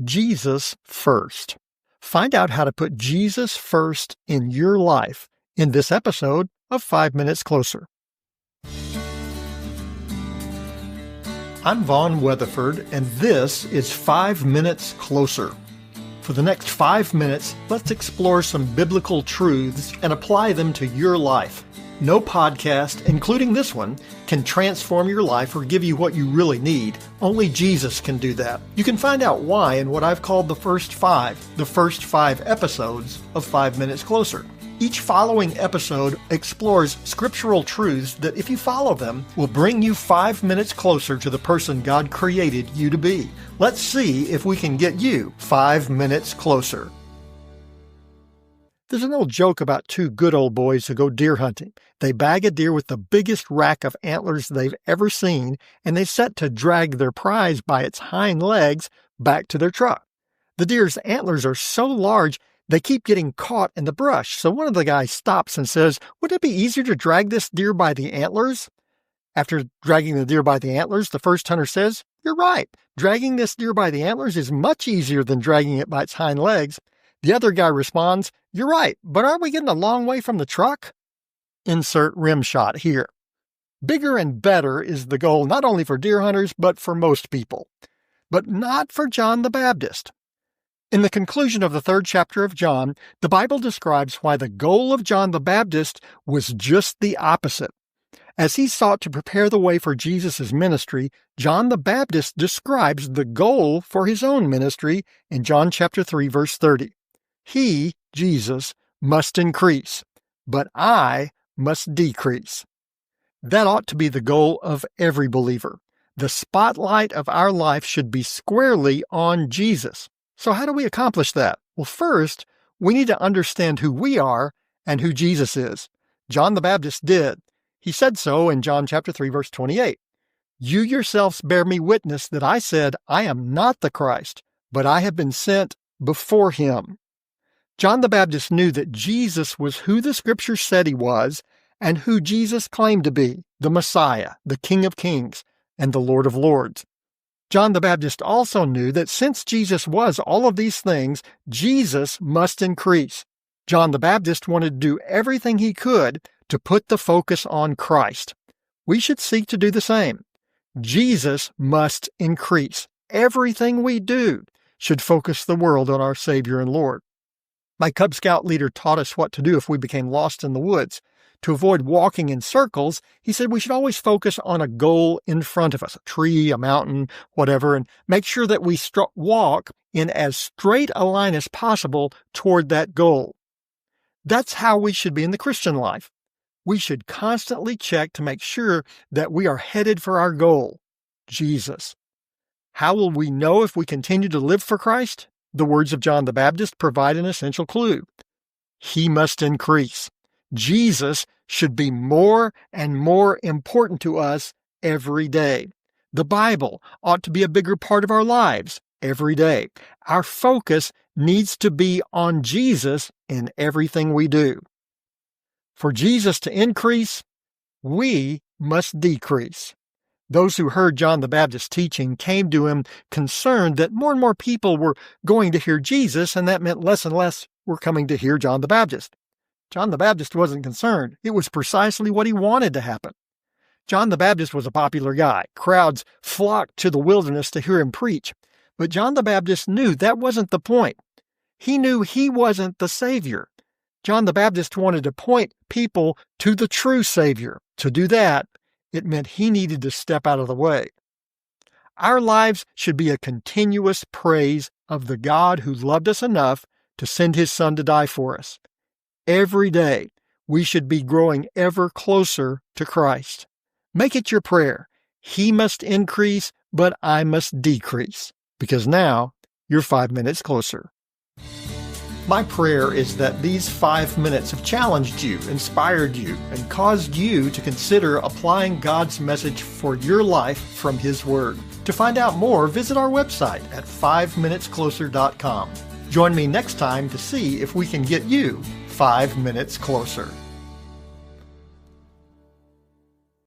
Jesus first. Find out how to put Jesus first in your life in this episode of 5 Minutes Closer. I'm Vaughn Weatherford, and this is 5 Minutes Closer. For the next 5 minutes, let's explore some biblical truths and apply them to your life. No podcast, including this one, can transform your life or give you what you really need. Only Jesus can do that. You can find out why in what I've called the first five episodes of 5 Minutes Closer. Each following episode explores scriptural truths that, if you follow them, will bring you 5 minutes closer to the person God created you to be. Let's see if we can get you 5 minutes closer. There's an old joke about two good old boys who go deer hunting. They bag a deer with the biggest rack of antlers they've ever seen, and they set to drag their prize by its hind legs back to their truck. The deer's antlers are so large, they keep getting caught in the brush, so one of the guys stops and says, "Wouldn't it be easier to drag this deer by the antlers?" After dragging the deer by the antlers, the first hunter says, "You're right. Dragging this deer by the antlers is much easier than dragging it by its hind legs." The other guy responds, "You're right, but aren't we getting a long way from the truck?" Insert rim shot here. Bigger and better is the goal not only for deer hunters, but for most people. But not for John the Baptist. In the conclusion of the 3rd chapter of John, the Bible describes why the goal of John the Baptist was just the opposite. As he sought to prepare the way for Jesus' ministry, John the Baptist describes the goal for his own ministry in John chapter 3, verse 30. He, Jesus, must increase, but I must decrease. That ought to be the goal of every believer. The spotlight of our life should be squarely on Jesus. So how do we accomplish that? Well, first, we need to understand who we are and who Jesus is. John the Baptist did. He said so in John chapter 3, verse 28. "You yourselves bear me witness that I said, I am not the Christ, but I have been sent before him." John the Baptist knew that Jesus was who the Scriptures said he was and who Jesus claimed to be, the Messiah, the King of Kings, and the Lord of Lords. John the Baptist also knew that since Jesus was all of these things, Jesus must increase. John the Baptist wanted to do everything he could to put the focus on Christ. We should seek to do the same. Jesus must increase. Everything we do should focus the world on our Savior and Lord. My Cub Scout leader taught us what to do if we became lost in the woods. To avoid walking in circles, he said we should always focus on a goal in front of us, a tree, a mountain, whatever, and make sure that we walk in as straight a line as possible toward that goal. That's how we should be in the Christian life. We should constantly check to make sure that we are headed for our goal, Jesus. How will we know if we continue to live for Christ? The words of John the Baptist provide an essential clue. He must increase. Jesus should be more and more important to us every day. The Bible ought to be a bigger part of our lives every day. Our focus needs to be on Jesus in everything we do. For Jesus to increase, we must decrease. Those who heard John the Baptist's teaching came to him concerned that more and more people were going to hear Jesus, and that meant less and less were coming to hear John the Baptist. John the Baptist wasn't concerned. It was precisely what he wanted to happen. John the Baptist was a popular guy. Crowds flocked to the wilderness to hear him preach. But John the Baptist knew that wasn't the point. He knew he wasn't the Savior. John the Baptist wanted to point people to the true Savior. To do that, it meant he needed to step out of the way. Our lives should be a continuous praise of the God who loved us enough to send his Son to die for us. Every day, we should be growing ever closer to Christ. Make it your prayer. He must increase, but I must decrease, because now you're 5 minutes closer. My prayer is that these 5 minutes have challenged you, inspired you, and caused you to consider applying God's message for your life from His Word. To find out more, visit our website at 5minutescloser.com. Join me next time to see if we can get you 5 minutes closer.